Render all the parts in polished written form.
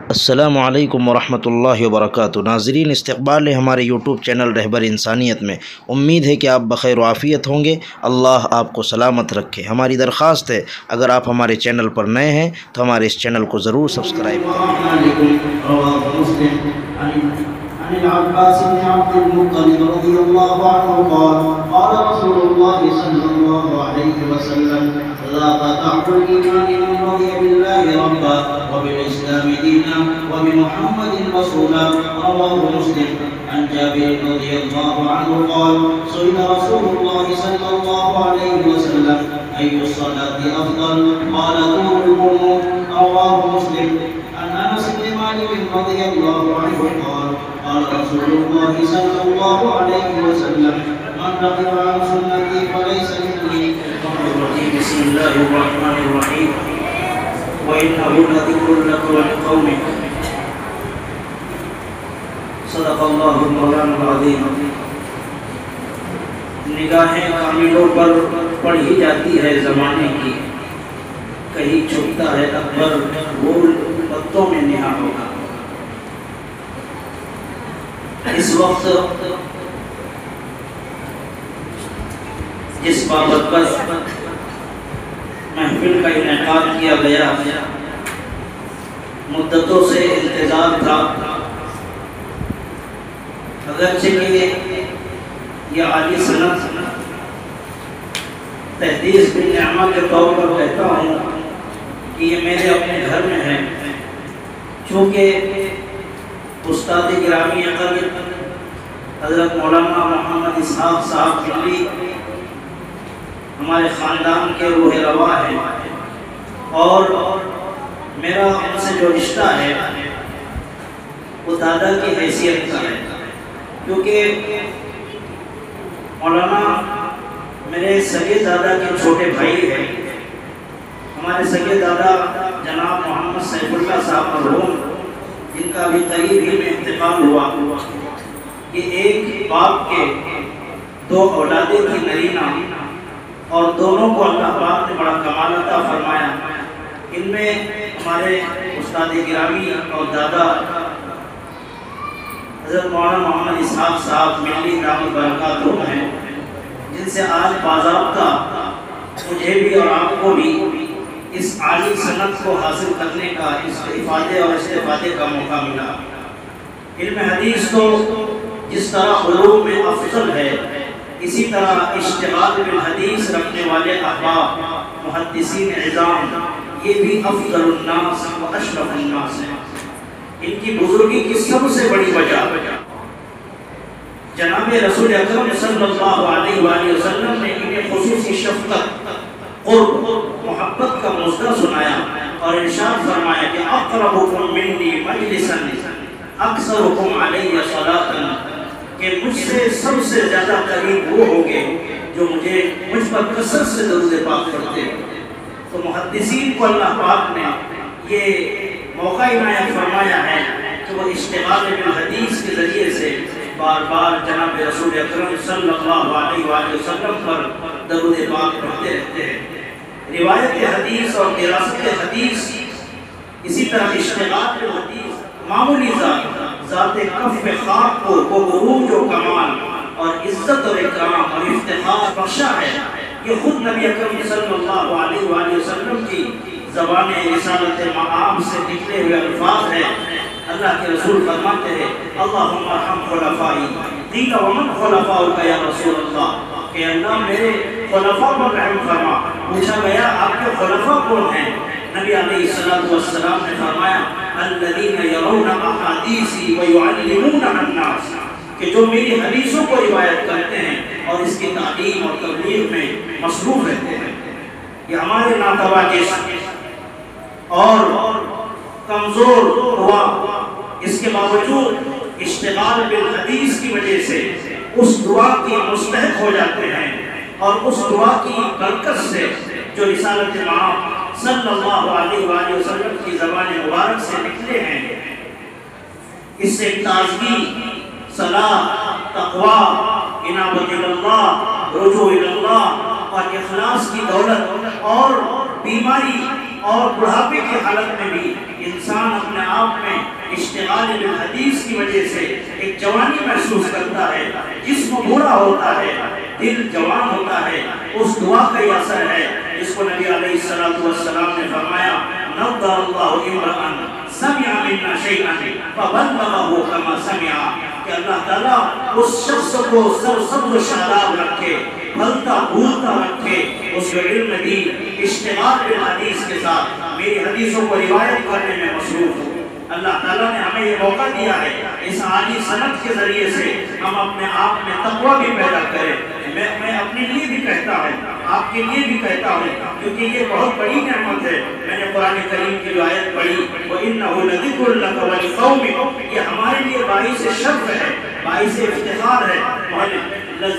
السلام علیکم ورحمۃ اللہ وبرکاتہ۔ ناظرین، استقبال ہے ہمارے یوٹیوب چینل رہبر انسانیت میں۔ امید ہے کہ آپ بخیر و عافیت ہوں گے۔ اللہ آپ کو سلامت رکھے۔ ہماری درخواست ہے، اگر آپ ہمارے چینل پر نئے ہیں تو ہمارے اس چینل کو ضرور سبسکرائب عن العباس بن عبد المطلب رضي الله عنه قال قال رسول الله صلى الله عليه وسلم لا قطعت الإيمان من رضي بالله ربا وبالإسلام دينا وبمحمد رسولا رواه مسلم عن جابر رضي الله عنه قال سئل رسول الله صلى الله عليه وسلم أي الصلاة أفضل قال طول القنوت رواه مسلم عن أنس بن مالك رضي الله عنه قال قال رسول الله صلى الله عليه وسلم من رغب عن سنتي فليس مني. بسم الله الرحمن الرحيم وإنه لذكر لك ولقومك صدق الله مولانا العظيم. نگاہیں کاملوں پر پڑھی جاتی ہے زمانے کی، کہیں چھپتا ہے اکبر گول پتوں میں نہا ہوگا. اس وقت جس بابت پر محفل کا انعقاد کیا گیا مدتوں سے انتظار تھا. اگرچہ کہ یہ عالی سند تحدیث بالنعمہ کے طور پر کہتا ہوں کہ یہ میرے اپنے گھر میں ہے، چونکہ استاد گرامی اقدس حضرت مولانا محمد اسحاق صاحب ملی ہمارے خاندان کے روح روا ہے، اور میرا ان سے جو رشتہ ہے وہ دادا کی حیثیت کا ہے، کیونکہ مولانا میرے سگے دادا کے چھوٹے بھائی ہیں. ہمارے سگے دادا جناب محمد سیف اللہ صاحب مرحوم، جن کا بھی قریب ہی میں انتقال ہوا، کہ ایک باپ کے دو اولادیں تھی نرینہ، اور دونوں کو اللہ پاک نے بڑا کمال عطا فرمایا. ان میں ہمارے استاد گرامی اور دادا حضرت مولانا محمد اسحاق صاحب ملی دامت برکاتہ ہیں، جن سے آج باضابطہ مجھے بھی اور آپ کو بھی اس عالی سند کو حاصل کرنے کا، اس افادے اور استفادے کا موقع ملا. علم حدیث تو جس طرح علوم میں افضل ہے، اسی طرح اشتغال بالحدیث رکھنے والے احباب محدثین عظام یہ بھی افضل الناس و اشرف الناس ہیں. ان کی بزرگی کی سب سے بڑی وجہ جناب رسول اکرم صلی اللہ علیہ وآلہ وسلم نے انہیں خصوصی شفقت، قرب، محبت کا مژدہ سنایا اور ارشاد فرمایا کہ اقربکم منی مجلسا اکثرکم علی صلاۃ، کہ مجھ سے سب سے زیادہ قریب وہ ہوں گے جو مجھ پر کثرت سے درود پاک پڑھتے ہیں. تو محدثین کو اللہ پاک نے یہ موقع عنایت فرمایا ہے کہ وہ اشتغال بالحدیث کے ذریعے سے بار بار جناب رسول اکرم صلی اللہ علیہ وآلہ وسلم پر درود پاک پڑھتے رہتے ہیں. روایت حدیث اور دراست حدیث، اسی طرح اشتغال بالحدیث معمولی ذات کف خاک کو عروج و کمال اور عزت اور اکرام اور افتخار بخشا ہے. یہ خود نبی اکرم صلی اللہ علیہ وآلہ وسلم کی زبان رسالت معاب سے نکلے ہوئے الفاظ ہیں. اللہ کے رسول فرماتے ہیں اللہم ارحم خلفائی، قیل ومن خلفاؤک یا رسول اللہ، کہ اللہ میرے خلفاء پر رحم فرما. پوچھا گیا آپ کے خلفاء کون ہیں؟ نبی علیہ السلام نے فرمایا الذین یرون احادیثی ویعلمون الناس، کہ جو میری حدیثوں کو روایت کرتے ہیں اور اس کی تعلیم اور تبلیغ میں مصروف رہتے ہیں. یہ ہمارے ناتواجس اور کمزور ہوا، اس کے باوجود اشتغال بالحدیث کی وجہ سے اس دعا کی مستحق ہو جاتے ہیں، اور اس دعا کی برکت سے جو رسالت معاب صلی اللہ علیہ وآلہ وسلم کی زبان مبارک سے نکلے ہیں، اس سے تازگی، صلاح، تقویٰ، انابت اللہ، رجوع اللہ اور اخلاص کی دولت اور بیماری اور بڑھاپے کی حالت میں بھی انسان اپنے آپ میں اشتغال بالحدیث کی وجہ سے ایک جوانی محسوس کرتا ہے، جسم بوڑھا ہوتا ہے، دل جوان ہوتا ہے، اس دعا کا یہ اثر ہے جس کو نبی علیہ السلام نے فرمایا نضر اللہ امرأ سمع منا شیئا فبلغه کما سمع، کہ اللہ تعالیٰ اس شخص کو سرسبز و شاداب رکھے، پھلتا پھولتا رکھے، اس کو علم دی، اشتغال بالحدیث کے ساتھ میری حدیثوں کو روایت کرنے میں مصروف ہو۔ اللہ تعالیٰ نے ہمیں یہ موقع دیا ہے اس عالی سند کے ذریعے سے ہم اپنے آپ میں تقویٰ بھی پیدا کریں۔ میں اپنے لیے بھی کہتا ہوں، آپ کے لیے بھی کہتا ہوں، کیونکہ یہ بہت بڑی نعمت ہے۔ میں نے قرآن کریم کی آیت پڑھی وَإِنَّهُ لَذِكْرٌ لَكَ وَلِقَوْمِكَ، یہ ہمارے لیے باعث شرف ہے، باعث افتخار ہے۔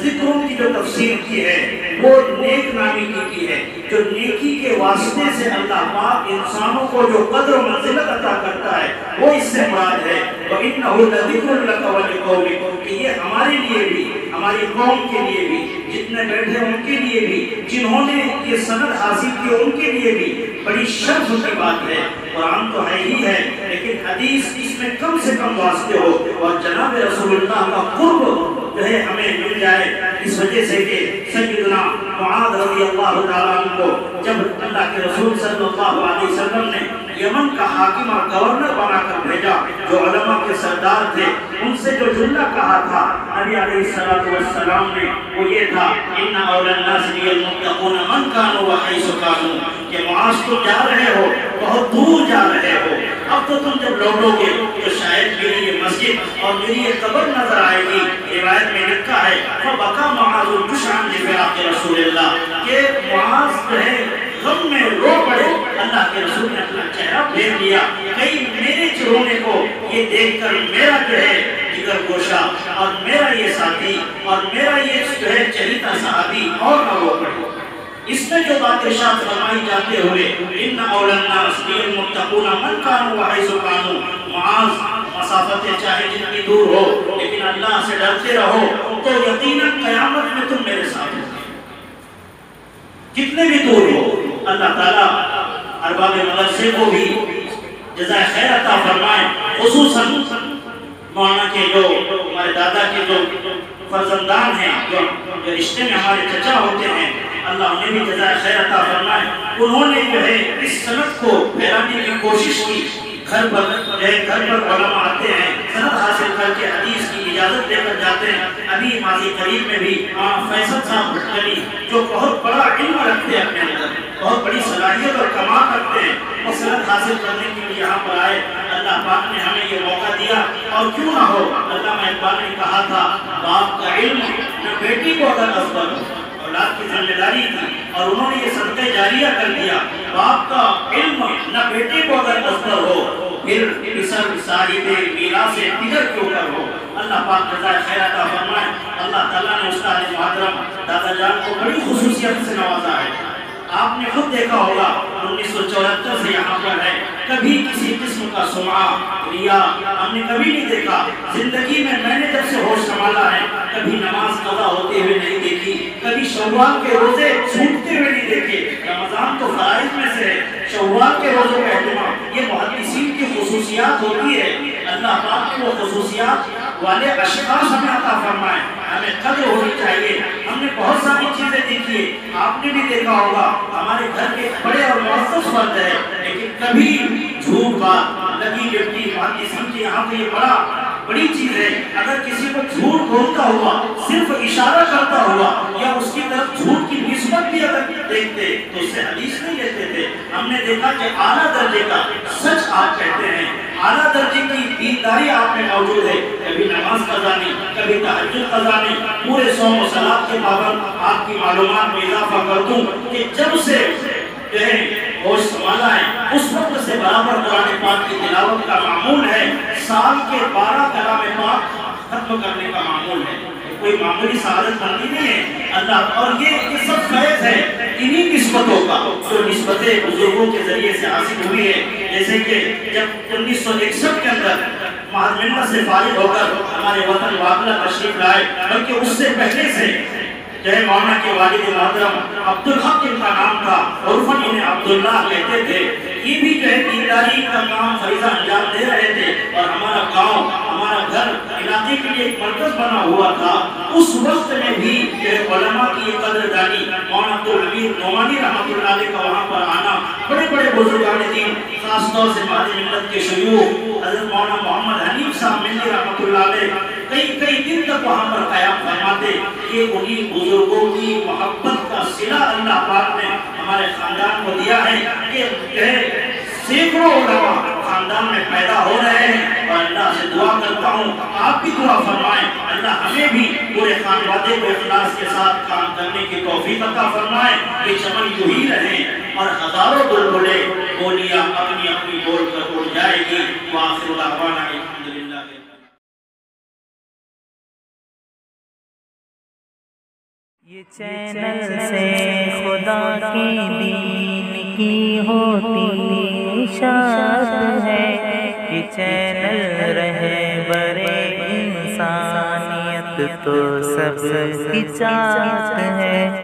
ذکروں کی جو تفسیر کی ہے وہ نیک نامی کی ہے، جو نیکی کے واسطے سے اللہ پاک انسانوں کو جو قدر و منزلت عطا کرتا ہے وہ اس سے مراد ہے۔ وَإِنَّهُ لَذِكْرٌ لَكَ وَلِقَوْمِكَ، کہ یہ ہمارے لیے بھی، ہماری قوم کے لیے بھی، جتنے بیٹھے ان کے لیے بھی، جنہوں نے یہ سند حاصل کی ان کے لیے بھی بڑی شرف کی بات ہے۔ قرآن تو ہے ہی ہے، لیکن حدیث اس میں کم سے کم واسطے ہو اور جناب رسول اللہ کا قرب جو ہے ہمیں مل جائے، اس وجہ سے کہ سیدنا معاذ رضی اللہ تعالیٰ عنہ کو جب اللہ کے رسول صلی اللہ علیہ وسلم نے یمن کا حاکم اور گورنر بنا کر بھیجا، جو علماء کے سردار تھے، ان سے جو جملہ کہا تھا نبی علیہ السلام نے وہ یہ تھا ان اول الناس المتقون من كانوا وحيث كانوا، کہ معاذ تم جا رہے ہو، بہت دور جا رہے ہو، اب تو تم جب لوٹو گے تو شاید میری یہ مسجد اور میری یہ قبر نظر آئے گی۔ روایت میں لکھا ہے فبکا معاذ جشعا لفراق رسول اللہ، کہ معاذ جو ہے غم میں رو پڑے، اللہ کے رسول نے اپنا چہرہ پھیر لیا، کہیں میرے رونے کو یہ دیکھ کر میرا جو ہے جگر گوشہ اور میرا یہ ساتھی اور میرا یہ جو ہے چہیتا صحابی اور نہ رو پڑے۔ اس میں جو بات ارشاد فرمائی جاتے ہوئے ان اول الناس المتقون من كانوا وحيث كانوا، معاذ مسافت چاہے جتنی دور ہو لیکن اللہ سے ڈرتے رہو تو یقیناً قیامت میں تم میرے ساتھ ہو، کتنے بھی دور ہو۔ اللہ تعالیٰ ارباب مدرسے کو بھی جزائے خیر عطا فرمائے، خصوصاً مولانا کے جو ہمارے دادا کے جو فرزندان ہیں، جو رشتے میں ہمارے چچا ہوتے ہیں، اللہ انہیں بھی جزائے خیر عطا فرمائے۔ انہوں نے جو ہے اس سند کو پھیلانے کی کوشش کی، گھر پر علماء آتے ہیں، سند حاصل کر کے حدیث کی اجازت لے کر جاتے ہیں۔ ابھی ماضی قریب میں بھی فیصل صاحب بھٹکلی جو بہت بڑا علم رکھتے ہیں اپنے اندر، بہت بڑی صلاحیت اور کمال رکھتے ہیں، وہ سند حاصل کرنے کے لیے یہاں پر آئے۔ اللہ پاک نے ہمیں یہ موقع دیا، اور کیوں نہ ہو، علامہ اقبال نے کہا تھا باپ کا علم نہ بیٹی کو اگر افضل ہو، اولاد کی ذمہ داری تھی اور انہوں نے یہ صدقہ جاریہ کر دیا، باپ کا علم نہ بیٹے کو اگر افضل ہو پھر اسر صاحب میراث دیگر کیوں کر ہو۔ اللہ پاک جزائے خیر عطا فرمائے۔ اللہ تعالیٰ نے استاد محترم دادا جان کو بڑی خصوصیت سے نوازا ہے۔ آپ نے خود دیکھا ہوگا 1974 سے یہاں پر ہے، کبھی کسی قسم کا سمعہ ریا ہم نے کبھی نہیں دیکھا۔ زندگی میں نے جب سے ہوش سنبھالا ہے کبھی نماز قضا ہوتے ہوئے نہیں دیکھی، کبھی شوال کے روزے چھوٹتے ہوئے نہیں دیکھے۔ رمضان تو فرائض میں سے ہے، شوال کے روزوں کا اہتمام یہ محدثین کی خصوصیات ہوتی ہے۔ اللہ پاک کی وہ خصوصیات والے اشخاص ہمیں عطا فرمائے، ہمیں قدر ہونی چاہیے۔ ہم نے بہت ساری چیزیں دیکھی ہے، آپ نے بھی دیکھا ہوگا، ہمارے گھر کے بڑے اور معزز فرد ہے، لیکن کبھی جھوٹ بات لگی لپٹی محدثین کے یہاں پہ یہ بڑی چیز ہے۔ اگر کسی کو جھوٹ بولتا ہوا، صرف اشارہ کرتا ہوا یا اس کی طرف جھوٹ کی نسبت بھی اگر دیکھتے تو اس سے حدیث نہیں لیتے تھے۔ ہم نے دیکھا کہ اعلیٰ درجے کا سچ آپ کہتے ہیں، اعلیٰ درجے کی دینداری آپ میں موجود ہے، کبھی نماز قضا نہیں، کبھی تہجد قضا نہیں، پورے صوم و صلاۃ کے پابند۔ آپ کی معلومات میں اضافہ کر دوں کہ جب سے جو ہے ہوش سنبھالا ہے اس وقت سے برابر قرآن پاک کی تلاوت کا معمول ہے، سال کے 12 کلام پاک ختم کرنے کا معمول ہے، کوئی معمولی سعادت مندی نہیں ہے۔ اللہ اور یہ سب فیض ہے انہی نسبتوں کا جو نسبتیں بزرگوں کے ذریعے سے حاصل ہوئی ہے۔ جیسے کہ جب 1961 کے اندر مہر ملت سے فارغ ہو کر ہمارے وطن واگلہ تشریف لائے، بلکہ اس سے پہلے سے جو مولانا کے والد محترم عبدالحق ان کا نام تھا، عرفاً انہیں عبداللہ کہتے تھے، یہ بھی جو ہے دینداری کا کام فریضہ انجام دے رہے تھے، اور ہمارا گاؤں، ہمارا گھر علاقے کے لیے ایک مرکز بنا ہوا تھا۔ اس وقت میں بھی جو ہے علماء کی یہ قدردانی، مولانا عبدالحمید نعمانی رحمۃ اللہ علیہ کا وہاں پر آنا، بڑے بڑے بزرگان دین، خاص طور سے مہدی ملت کے شیوخ حضرت مولانا محمد حنیف صاحب ملی رحمۃ اللہ علیہ کئی دن تک وہاں پر قیام فرماتے۔ یہ انہی بزرگوں کی محبت کا صلہ اللہ پاک نے ہمارے خاندان کو دیا ہے کہ سینکڑوں علماء خاندان میں پیدا ہو رہے ہیں، اور اللہ سے دعا کرتا ہوں آپ بھی دعا فرمائیں، اللہ ہمیں بھی پورے خاندان کو اخلاص کے ساتھ کام کرنے کی توفیق عطا فرمائے، کہ چمن یوں ہی رہیں اور ہزاروں بلبلیں بولیاں اپنی اپنی بول کر اڑ جائے گی۔ وآخر دعوانا الحمدللہ۔ یہ چینل سے خدا کی دین کی ہوتی اشاعت ہے، یہ چینل رہبر انسانیت تو سب کی چاہت ہے۔